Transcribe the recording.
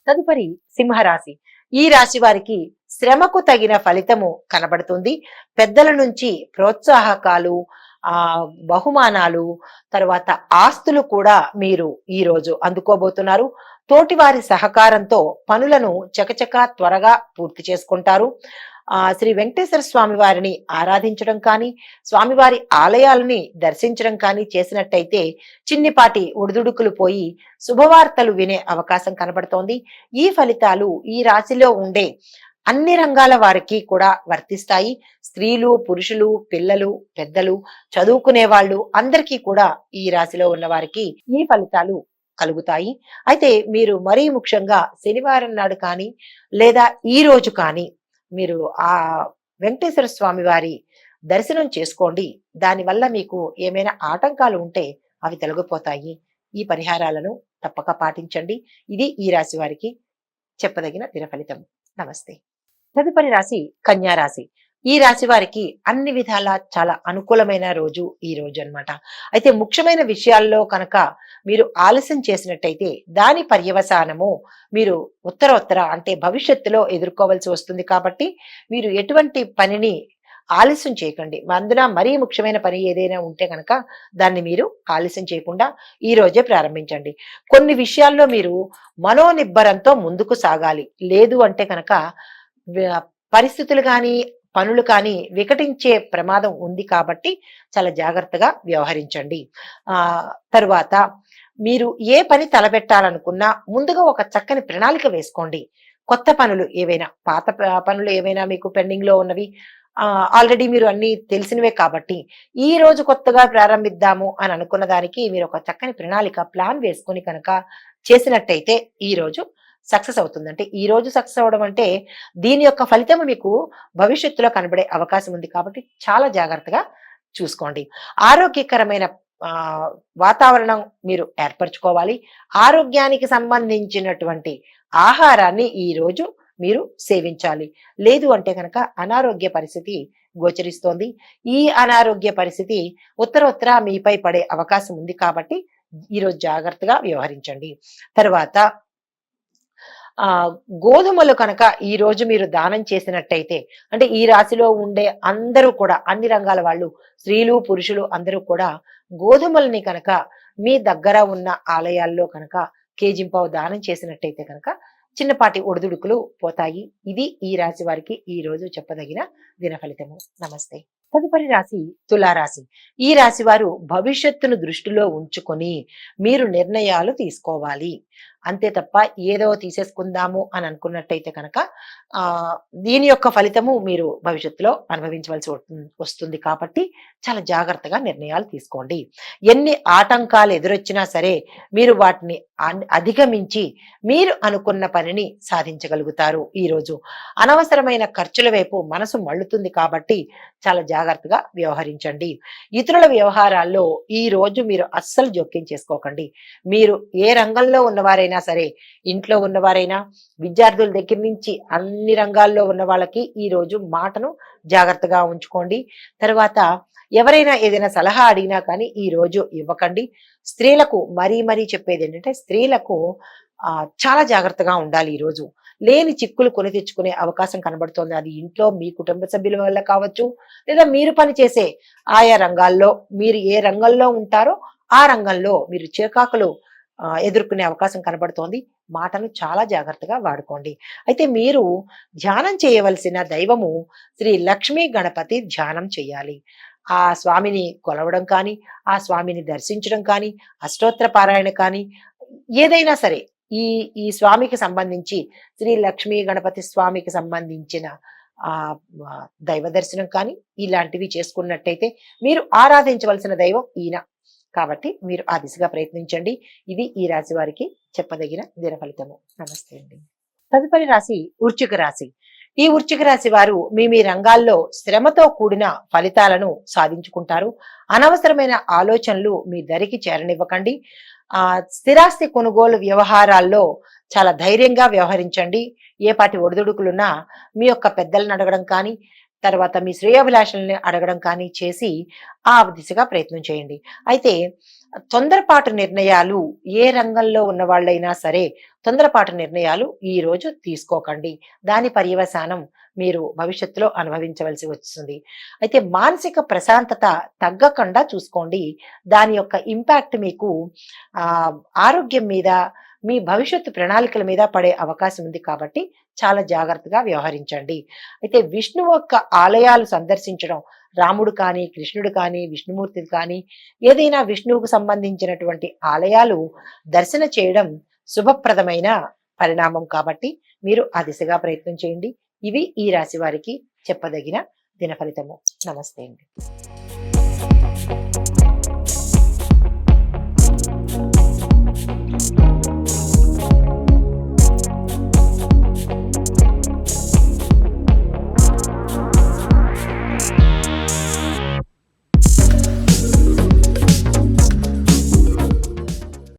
తదుపరి సింహరాశి. ఈ రాశి వారికి శ్రమకు తగిన ఫలితము కనబడుతుంది. పెద్దల నుంచి ప్రోత్సాహకాలు, ఆ బహుమానాలు, తర్వాత ఆస్తులు కూడా మీరు ఈ రోజు అందుకోబోతున్నారు. తోటివారి సహకారంతో పనులను చకచకా త్వరగా పూర్తి చేసుకుంటారు. శ్రీ వెంకటేశ్వర స్వామి వారిని ఆరాధించడం కానీ, స్వామివారి ఆలయాలని దర్శించడం కానీ చేసినట్టయితే చిన్నిపాటి ఒడిదుడుకులు పోయి శుభవార్తలు వినే అవకాశం కనబడుతోంది. ఈ ఫలితాలు ఈ రాశిలో ఉండే అన్ని రంగాల వారికి కూడా వర్తిస్తాయి. స్త్రీలు, పురుషులు, పిల్లలు, పెద్దలు, చదువుకునే వాళ్ళు అందరికీ కూడా ఈ రాశిలో ఉన్న వారికి ఈ ఫలితాలు కలుగుతాయి. అయితే మీరు మరీ ముఖ్యంగా శనివారం నాడు కానీ లేదా ఈ రోజు కానీ మీరు ఆ వెంకటేశ్వర స్వామి వారి దర్శనం చేసుకోండి. దానివల్ల మీకు ఏమైనా ఆటంకాలు ఉంటే అవి తొలగిపోతాయి. ఈ పరిహారాలను తప్పక పాటించండి. ఇది ఈ రాశి వారికి చెప్పదగిన దిన ఫలితం. నమస్తే. తదుపరి రాశి కన్యా రాశి. ఈ రాశి వారికి అన్ని విధాలా చాలా అనుకూలమైన రోజు ఈ రోజు అన్నమాట. అయితే ముఖ్యమైన విషయాల్లో కనుక మీరు ఆలస్యం చేసినట్టయితే దాని పర్యవసానము మీరు ఉత్తర అంటే భవిష్యత్తులో ఎదుర్కోవాల్సి వస్తుంది. కాబట్టి మీరు ఎటువంటి పనిని ఆలస్యం చేయకండి. అందున మరీ ముఖ్యమైన పని ఏదైనా ఉంటే కనుక దాన్ని మీరు ఆలస్యం చేయకుండా ఈ రోజే ప్రారంభించండి. కొన్ని విషయాల్లో మీరు మనోనిబ్బరంతో ముందుకు సాగాలి. లేదు అంటే కనుక పరిస్థితులు కానీ పనులు కానీ వికటించే ప్రమాదం ఉంది. కాబట్టి చాలా జాగ్రత్తగా వ్యవహరించండి. ఆ తరువాత మీరు ఏ పని తలపెట్టాలనుకున్నా ముందుగా ఒక చక్కని ప్రణాళిక వేసుకోండి. కొత్త పనులు ఏవైనా, పాత పనులు ఏవైనా మీకు పెండింగ్ లో ఉన్నవి ఆల్రెడీ మీరు అన్ని తెలిసినవే కాబట్టి ఈ రోజు కొత్తగా ప్రారంభిద్దాము అని అనుకున్న దానికి మీరు ఒక చక్కని ప్రణాళిక, ప్లాన్ వేసుకొని కనుక చేసినట్టయితే ఈ రోజు సక్సెస్ అవుతుంది. అంటే ఈ రోజు సక్సెస్ అవడం అంటే దీని యొక్క ఫలితం మీకు భవిష్యత్తులో కనబడే అవకాశం ఉంది. కాబట్టి చాలా జాగ్రత్తగా చూసుకోండి. ఆరోగ్యకరమైన వాతావరణం మీరు ఏర్పరచుకోవాలి. ఆరోగ్యానికి సంబంధించినటువంటి ఆహారాన్ని ఈ రోజు మీరు సేవించాలి. లేదు అంటే కనుక అనారోగ్య పరిస్థితి గోచరిస్తోంది. ఈ అనారోగ్య పరిస్థితి ఉత్తర మీపై పడే అవకాశం ఉంది. కాబట్టి ఈరోజు జాగ్రత్తగా వ్యవహరించండి. తర్వాత గోధుమలు కనుక ఈ రోజు మీరు దానం చేసినట్టయితే, అంటే ఈ రాశిలో ఉండే అందరూ కూడా అన్ని రంగాల వాళ్ళు, స్త్రీలు, పురుషులు అందరూ కూడా గోధుమల్ని కనుక మీ దగ్గర ఉన్న ఆలయాల్లో కనుక కేజింపావు దానం చేసినట్టయితే కనుక చిన్నపాటి ఒడిదుడుకులు పోతాయి. ఇది ఈ రాశి వారికి ఈ రోజు చెప్పదగిన దిన ఫలితము. నమస్తే. తదుపరి రాశి తులారాశి. ఈ రాశి వారు భవిష్యత్తును దృష్టిలో ఉంచుకొని మీరు నిర్ణయాలు తీసుకోవాలి. అంతే తప్ప ఏదో తీసేసుకుందాము అని అనుకున్నట్టయితే కనుక దీని యొక్క ఫలితము మీరు భవిష్యత్తులో అనుభవించవలసి వస్తుంది. కాబట్టి చాలా జాగ్రత్తగా నిర్ణయాలు తీసుకోండి. ఎన్ని ఆటంకాలు ఎదురొచ్చినా సరే మీరు వాటిని అధిగమించి మీరు అనుకున్న పనిని సాధించగలుగుతారు. ఈరోజు అనవసరమైన ఖర్చుల వైపు మనసు మళ్ళుతుంది. కాబట్టి చాలా జాగ్రత్తగా వ్యవహరించండి. ఇతరుల వ్యవహారాల్లో ఈ రోజు మీరు అస్సలు జోక్యం చేసుకోకండి. మీరు ఏ రంగంలో ఉన్నవారైనా సరే, ఇంట్లో ఉన్నవారైనా, విద్యార్థుల దగ్గర నుంచి అన్ని రంగాల్లో ఉన్న వాళ్ళకి ఈ రోజు మాటను జాగ్రత్తగా ఉంచుకోండి. తర్వాత ఎవరైనా ఏదైనా సలహా అడిగినా కానీ ఈ రోజు ఇవ్వకండి. స్త్రీలకు మరీ చెప్పేది ఏంటంటే, స్త్రీలకు చాలా జాగ్రత్తగా ఉండాలి. ఈ రోజు లేని చిక్కులు కొని తెచ్చుకునే అవకాశం కనబడుతోంది. అది ఇంట్లో మీ కుటుంబ సభ్యుల వల్ల కావచ్చు, లేదా మీరు పనిచేసే ఆయా రంగాల్లో, మీరు ఏ రంగంలో ఉంటారో ఆ రంగంలో మీరు చికాకులు ఎదుర్కొనే అవకాశం కనబడుతోంది. మాటను చాలా జాగ్రత్తగా వాడుకోండి. అయితే మీరు ధ్యానం చేయవలసిన దైవము శ్రీ లక్ష్మీ గణపతి ధ్యానం చేయాలి. ఆ స్వామిని కొలవడం కానీ, ఆ స్వామిని దర్శించడం కానీ, అష్టోత్తర పారాయణ కానీ ఏదైనా సరే ఈ ఈ స్వామికి సంబంధించి, శ్రీ లక్ష్మీ గణపతి స్వామికి సంబంధించిన ఆ దైవ దర్శనం కానీ ఇలాంటివి చేసుకున్నట్టయితే మీరు ఆరాధించవలసిన దైవం ఈయన. కాబట్టి మీరు ఆ దిశగా ప్రయత్నించండి. ఇది ఈ రాశి వారికి చెప్పదగిన దిన ఫలితము. నమస్తే అండి. తదుపరి రాశి వృశ్చిక రాశి. ఈ వృశ్చిక రాశి వారు మీ రంగాల్లో శ్రమతో కూడిన ఫలితాలను సాధించుకుంటారు. అనవసరమైన ఆలోచనలు మీ దరికి చేరనివ్వకండి. స్థిరాస్తి కొనుగోలు వ్యవహారాల్లో చాలా ధైర్యంగా వ్యవహరించండి. ఏ పాటి ఒడిదుడుకులున్నా మీ యొక్క పెద్దలను అడగడం కానీ, తర్వాత మీ శ్రేయోభిలాషుల్ని అడగడం కానీ చేసి ఆ దిశగా ప్రయత్నం చేయండి. అయితే తొందరపాటు నిర్ణయాలు ఏ రంగంలో ఉన్న వాళ్ళైనా సరే తొందరపాటు నిర్ణయాలు ఈ రోజు తీసుకోకండి. దాని పర్యవసానం మీరు భవిష్యత్తులో అనుభవించవలసి వస్తుంది. అయితే మానసిక ప్రశాంతత తగ్గకుండా చూసుకోండి. దాని యొక్క ఇంపాక్ట్ మీకు ఆహ్, ఆరోగ్యం మీద, మీ భవిష్యత్తు ప్రణాళికల మీద పడే అవకాశం ఉంది కాబట్టి చాలా జాగ్రత్తగా వ్యవహరించండి. అయితే విష్ణువు యొక్క ఆలయాలు సందర్శించడం, రాముడు కానీ, కృష్ణుడు కానీ, విష్ణుమూర్తిది కానీ, ఏదైనా విష్ణువుకు సంబంధించినటువంటి ఆలయాలు దర్శన చేయడం శుభప్రదమైన పరిణామం కాబట్టి మీరు ఆ దిశగా ప్రయత్నం చేయండి. ఇవి ఈ రాశి వారికి చెప్పదగిన దిన ఫలితము. నమస్తే అండి.